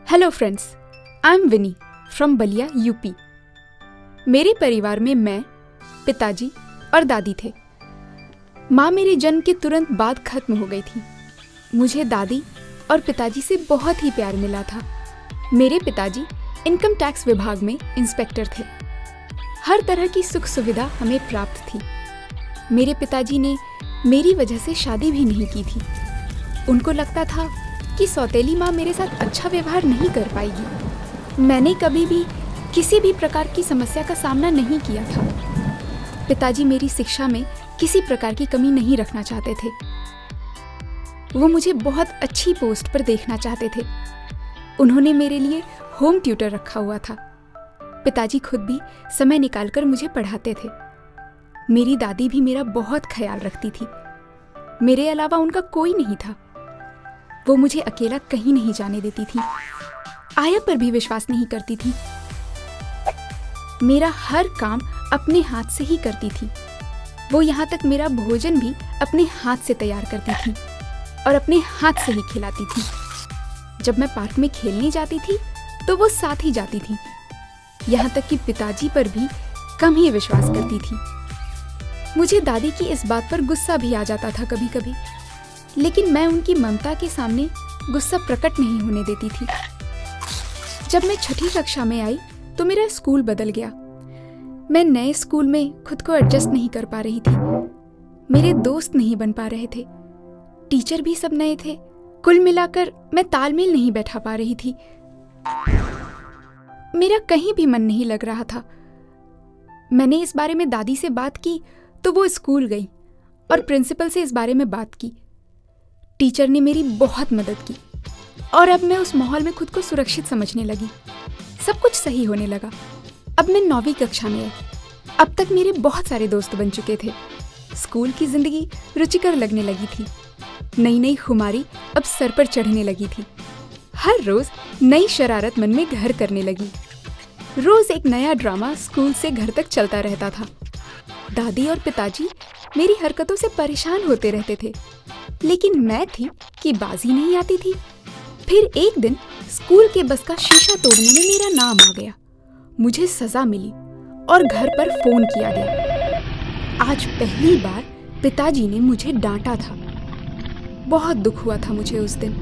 Hello friends, I am Vini from Ballia UP. मेरे परिवार में मैं, पिताजी और दादी थे। माँ मेरे जन्म के तुरंत बाद खत्म हो गई थी। मुझे दादी और पिताजी से बहुत ही प्यार मिला था। मेरे पिताजी इनकम टैक्स विभाग में इंस्पेक्टर थे। हर तरह की सुख सुविधा हमें प्राप्त थी। मेरे पिताजी ने मेरी वजह से शादी भी नहीं की थी। उनको लगता था कि सौतेली माँ मेरे साथ अच्छा व्यवहार नहीं कर पाएगी। मैंने कभी भी किसी भी प्रकार की समस्या का सामना नहीं किया था। पिताजी मेरी शिक्षा में किसी प्रकार की कमी नहीं रखना चाहते थे। वो मुझे बहुत अच्छी पोस्ट पर देखना चाहते थे। उन्होंने मेरे लिए होम ट्यूटर रखा हुआ था। पिताजी खुद भी समय निकालकर मुझे पढ़ाते थे। मेरी दादी भी मेरा बहुत ख्याल रखती थी। मेरे अलावा उनका कोई नहीं था। वो मुझे अकेला कहीं नहीं जाने देती थी। आया पर भी विश्वास नहीं करती थी। मेरा हर काम अपने हाथ से ही करती थी। वो यहाँ तक मेरा भोजन भी अपने हाथ से तैयार करती थी और अपने हाथ से ही खिलाती थी। जब मैं पार्क में खेलने जाती थी तो वो साथ ही जाती थी। यहाँ तक कि पिताजी पर भी कम ही विश्वास करती थी। मुझे दादी की इस बात पर गुस्सा भी आ जाता था कभी कभी, लेकिन मैं उनकी ममता के सामने गुस्सा प्रकट नहीं होने देती थी। जब मैं छठी कक्षा में आई तो मेरा स्कूल बदल गया। मैं नए स्कूल में खुद को एडजस्ट नहीं कर पा रही थी। मेरे दोस्त नहीं बन पा रहे थे। टीचर भी सब नए थे। कुल मिलाकर मैं तालमेल नहीं बैठा पा रही थी। मेरा कहीं भी मन नहीं लग रहा था। मैंने इस बारे में दादी से बात की तो वो स्कूल गई और प्रिंसिपल से इस बारे में बात की। टीचर ने मेरी बहुत मदद की और अब मैं उस माहौल में खुद को सुरक्षित समझने लगी। सब कुछ सही होने लगा। अब मैं 9वीं कक्षा में आई। अब तक मेरे बहुत सारे दोस्त बन चुके थे। स्कूल की जिंदगी रुचिकर लगने लगी थी। नई नई खुमारी अब सर पर चढ़ने लगी थी। हर रोज नई शरारत मन में घर करने लगी। रोज एक नया ड्रामा स्कूल से घर तक चलता रहता था। दादी और पिताजी मेरी हरकतों से परेशान होते रहते थे, लेकिन मैं थी कि बाजी नहीं आती थी। फिर एक दिन स्कूल के बस का शीशा तोड़ने में मेरा नाम आ गया। मुझे सजा मिली और घर पर फोन किया गया। आज पहली बार पिताजी ने मुझे डांटा था। बहुत दुख हुआ था मुझे उस दिन।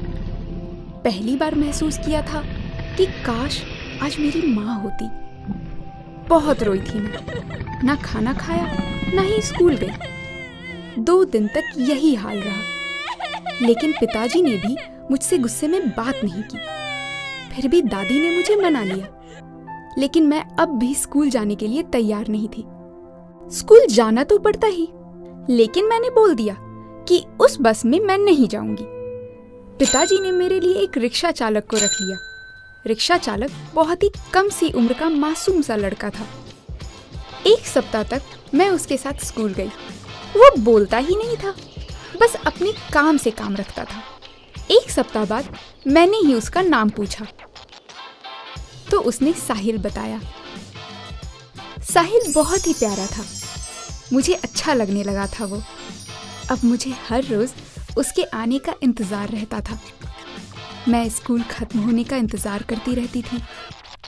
पहली बार महसूस किया था कि काश आज मेरी माँ होती। बहुत रोई थी मैं। ना खाना खाया, ना ही स्कूल गई। 2 दिन तक यही हाल रहा। लेकिन पिताजी ने भी मुझसे गुस्से में बात नहीं की। फिर भी दादी ने मुझे मना लिया। लेकिन मैं अब भी स्कूल जाने के लिए तैयार नहीं थी। स्कूल जाना तो पड़ता ही, लेकिन मैंने बोल दिया कि उस बस में मैं नहीं जाऊंगी। पिताजी ने मेरे लिए एक रिक्शा चालक को रख लिया। रिक्शा चालक बहुत ही कम सी उम्र का मासूम सा लड़का था। 1 सप्ताह तक मैं उसके साथ स्कूल गई। वो बोलता ही नहीं था, बस अपने काम से काम रखता था। 1 सप्ताह बाद मैंने ही उसका नाम पूछा तो उसने साहिल बताया। साहिल बहुत ही प्यारा था। मुझे अच्छा लगने लगा था वो। अब मुझे हर रोज उसके आने का इंतजार रहता था। मैं स्कूल खत्म होने का इंतजार करती रहती थी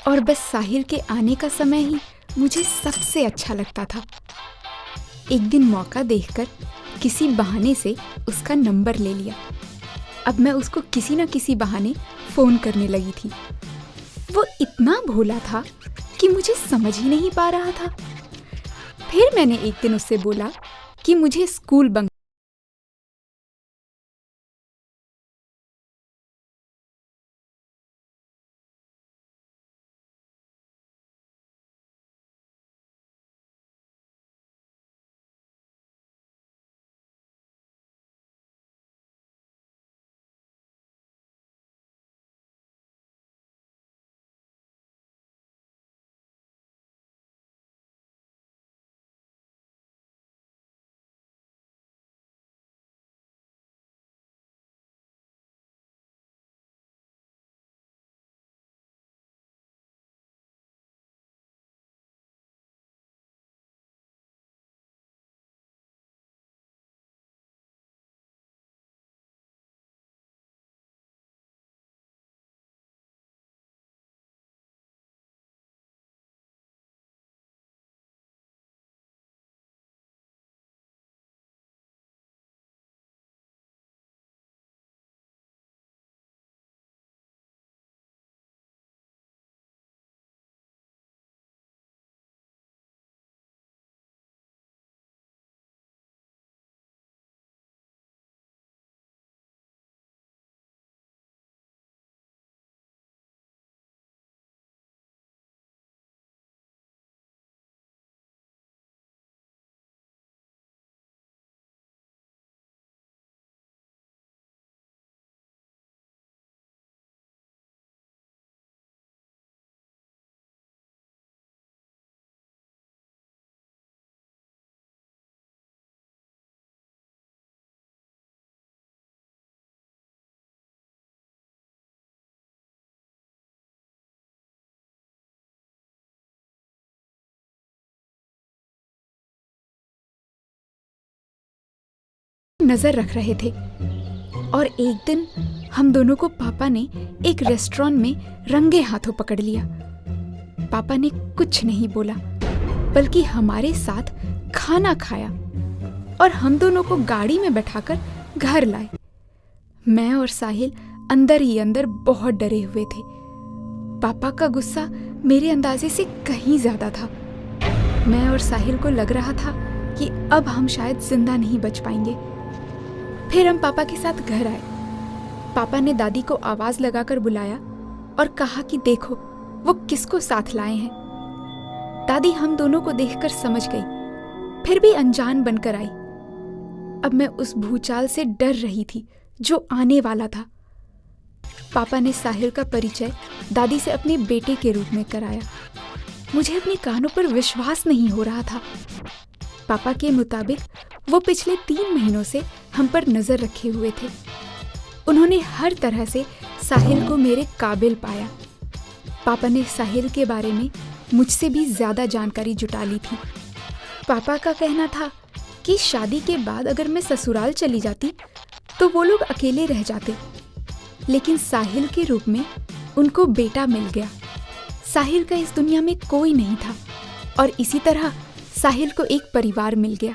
और बस साहिल के आने का समय ही मुझे सबसे अच्छा लगता था। एक दिन मौका देखकर किसी बहाने से उसका नंबर ले लिया। अब मैं उसको किसी न किसी बहाने फोन करने लगी थी। वो इतना भोला था कि मुझे समझ ही नहीं पा रहा था। फिर मैंने एक दिन उससे बोला कि मुझे स्कूल बंक नजर रख रहे थे। और एक दिन हम दोनों को पापा ने एक रेस्टोरेंट में रंगे हाथों पकड़ लिया। पापा ने कुछ नहीं बोला, बल्कि हमारे साथ खाना खाया और हम दोनों को गाड़ी में बैठाकर घर लाए। मैं और साहिल अंदर ही अंदर बहुत डरे हुए थे। पापा का गुस्सा मेरे अंदाजे से कहीं ज्यादा था। मैं और साहिल को लग रहा था कि अब हम शायद जिंदा नहीं बच पाएंगे। फिर हम पापा के साथ घर आए। पापा ने दादी को आवाज लगाकर बुलाया और कहा कि देखो वो किसको साथ लाए हैं। दादी हम दोनों को देखकर समझ गई, फिर भी अनजान बनकर आई। अब मैं उस भूचाल से डर रही थी जो आने वाला था। पापा ने साहिल का परिचय दादी से अपने बेटे के रूप में कराया। मुझे अपने कानों पर विश्वास नहीं हो रहा था। पापा के मुताबिक वो पिछले 3 महीनों से हम पर नजर रखे हुए थे। उन्होंने हर तरह से साहिल को मेरे काबिल पाया। पापा ने साहिल के बारे में मुझसे भी ज्यादा जानकारी जुटा ली थी। पापा का कहना था कि शादी के बाद अगर मैं ससुराल चली जाती तो वो लोग अकेले रह जाते, लेकिन साहिल के रूप में उनको बेटा मिल गया। साहिल का इस दुनिया में कोई नहीं था और इसी तरह साहिल को एक परिवार मिल गया।